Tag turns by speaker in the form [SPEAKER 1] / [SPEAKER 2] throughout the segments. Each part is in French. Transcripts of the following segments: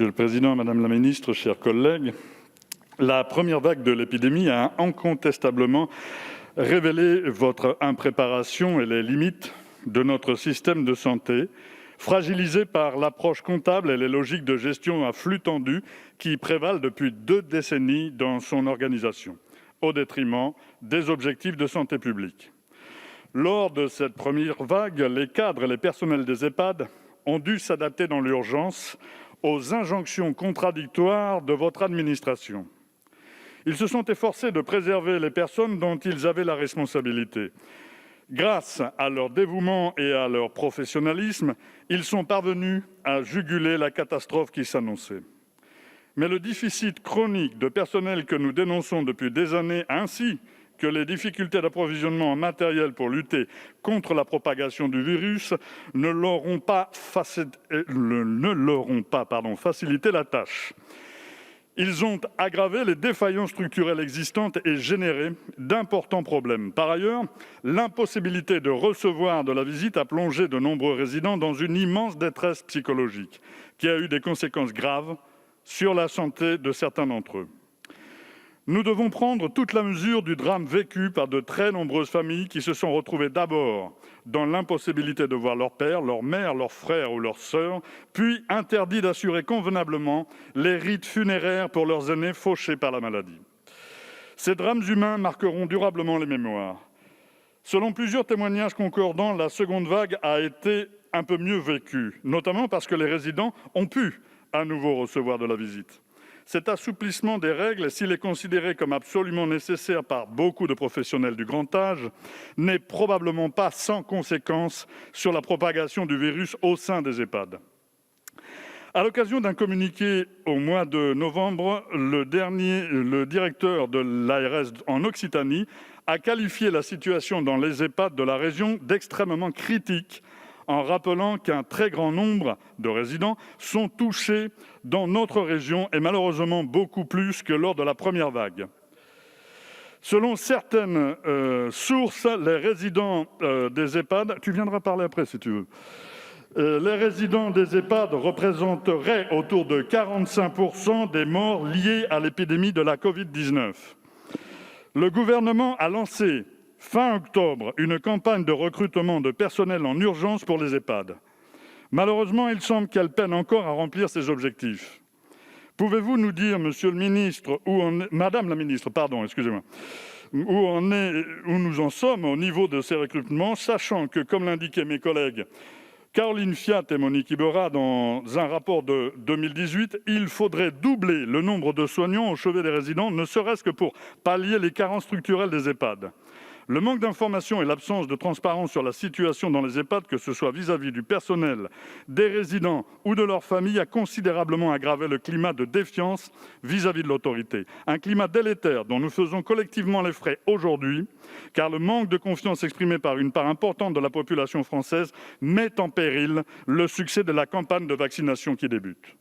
[SPEAKER 1] Monsieur le Président, Madame la Ministre, chers collègues, la première vague de l'épidémie a incontestablement révélé votre impréparation et les limites de notre système de santé, fragilisé par l'approche comptable et les logiques de gestion à flux tendu qui prévalent depuis 2 décennies dans son organisation, au détriment des objectifs de santé publique. Lors de cette première vague, les cadres et les personnels des EHPAD ont dû s'adapter dans l'urgence aux injonctions contradictoires de votre administration. Ils se sont efforcés de préserver les personnes dont ils avaient la responsabilité. Grâce à leur dévouement et à leur professionnalisme, ils sont parvenus à juguler la catastrophe qui s'annonçait. Mais le déficit chronique de personnel que nous dénonçons depuis des années, ainsi que les difficultés d'approvisionnement en matériel pour lutter contre la propagation du virus ne leur ont pas facilité la tâche. Ils ont aggravé les défaillances structurelles existantes et généré d'importants problèmes. Par ailleurs, l'impossibilité de recevoir de la visite a plongé de nombreux résidents dans une immense détresse psychologique qui a eu des conséquences graves sur la santé de certains d'entre eux. Nous devons prendre toute la mesure du drame vécu par de très nombreuses familles qui se sont retrouvées d'abord dans l'impossibilité de voir leur père, leur mère, leur frère ou leur sœur, puis interdits d'assurer convenablement les rites funéraires pour leurs aînés fauchés par la maladie. Ces drames humains marqueront durablement les mémoires. Selon plusieurs témoignages concordants, la seconde vague a été un peu mieux vécue, notamment parce que les résidents ont pu à nouveau recevoir de la visite. Cet assouplissement des règles, s'il est considéré comme absolument nécessaire par beaucoup de professionnels du grand âge, n'est probablement pas sans conséquence sur la propagation du virus au sein des EHPAD. À l'occasion d'un communiqué au mois de novembre, le directeur de l'ARS en Occitanie a qualifié la situation dans les EHPAD de la région d'extrêmement critique, en rappelant qu'un très grand nombre de résidents sont touchés dans notre région et malheureusement beaucoup plus que lors de la première vague. Selon certaines sources, les résidents des EHPAD... Tu viendras parler après si tu veux. Les résidents des EHPAD représenteraient autour de 45% des morts liées à l'épidémie de la Covid-19. Le gouvernement a lancé fin octobre, une campagne de recrutement de personnel en urgence pour les EHPAD. Malheureusement, il semble qu'elle peine encore à remplir ses objectifs. Pouvez-vous nous dire, Madame la Ministre, où nous en sommes au niveau de ces recrutements, sachant que, comme l'indiquaient mes collègues Caroline Fiat et Monique Iborra dans un rapport de 2018, il faudrait doubler le nombre de soignants au chevet des résidents, ne serait-ce que pour pallier les carences structurelles des EHPAD. Le manque d'information et l'absence de transparence sur la situation dans les EHPAD, que ce soit vis-à-vis du personnel, des résidents ou de leurs familles, a considérablement aggravé le climat de défiance vis-à-vis de l'autorité. Un climat délétère dont nous faisons collectivement les frais aujourd'hui, car le manque de confiance exprimé par une part importante de la population française met en péril le succès de la campagne de vaccination qui débute.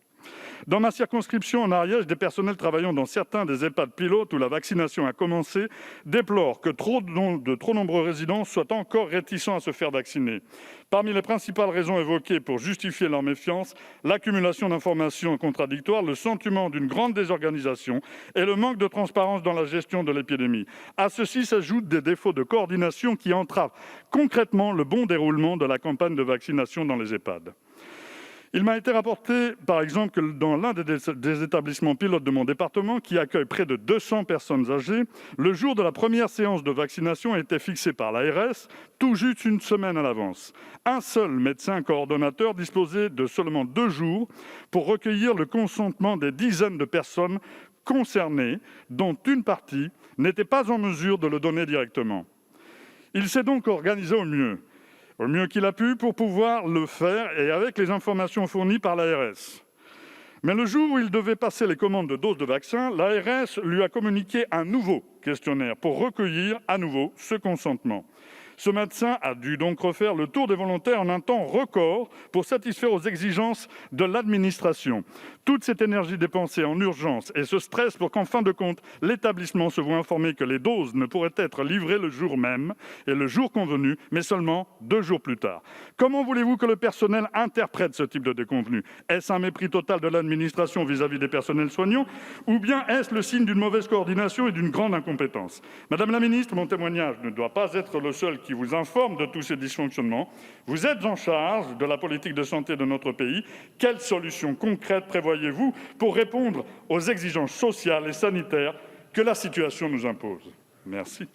[SPEAKER 1] Dans ma circonscription en Ariège, des personnels travaillant dans certains des EHPAD pilotes où la vaccination a commencé déplorent que de trop nombreux résidents soient encore réticents à se faire vacciner. Parmi les principales raisons évoquées pour justifier leur méfiance, l'accumulation d'informations contradictoires, le sentiment d'une grande désorganisation et le manque de transparence dans la gestion de l'épidémie. À ceci s'ajoutent des défauts de coordination qui entravent concrètement le bon déroulement de la campagne de vaccination dans les EHPAD. Il m'a été rapporté, par exemple, que dans l'un des établissements pilotes de mon département, qui accueille près de 200 personnes âgées, le jour de la première séance de vaccination a été fixé par l'ARS tout juste une semaine à l'avance. Un seul médecin coordonnateur disposait de seulement 2 jours pour recueillir le consentement des dizaines de personnes concernées, dont une partie n'était pas en mesure de le donner directement. Il s'est donc organisé au mieux qu'il a pu pour pouvoir le faire et avec les informations fournies par l'ARS. Mais le jour où il devait passer les commandes de doses de vaccin, l'ARS lui a communiqué un nouveau questionnaire pour recueillir à nouveau ce consentement. Ce médecin a dû donc refaire le tour des volontaires en un temps record pour satisfaire aux exigences de l'administration. Toute cette énergie dépensée en urgence et ce stress pour qu'en fin de compte, l'établissement se voit informé que les doses ne pourraient être livrées le jour même et le jour convenu, mais seulement 2 jours plus tard. Comment voulez-vous que le personnel interprète ce type de déconvenue ? Est-ce un mépris total de l'administration vis-à-vis des personnels soignants ou bien est-ce le signe d'une mauvaise coordination et d'une grande incompétence ? Madame la ministre, mon témoignage ne doit pas être le seul qui vous informe de tous ces dysfonctionnements. Vous êtes en charge de la politique de santé de notre pays. Quelles solutions concrètes prévoyez-vous pour répondre aux exigences sociales et sanitaires que la situation nous impose ? Merci.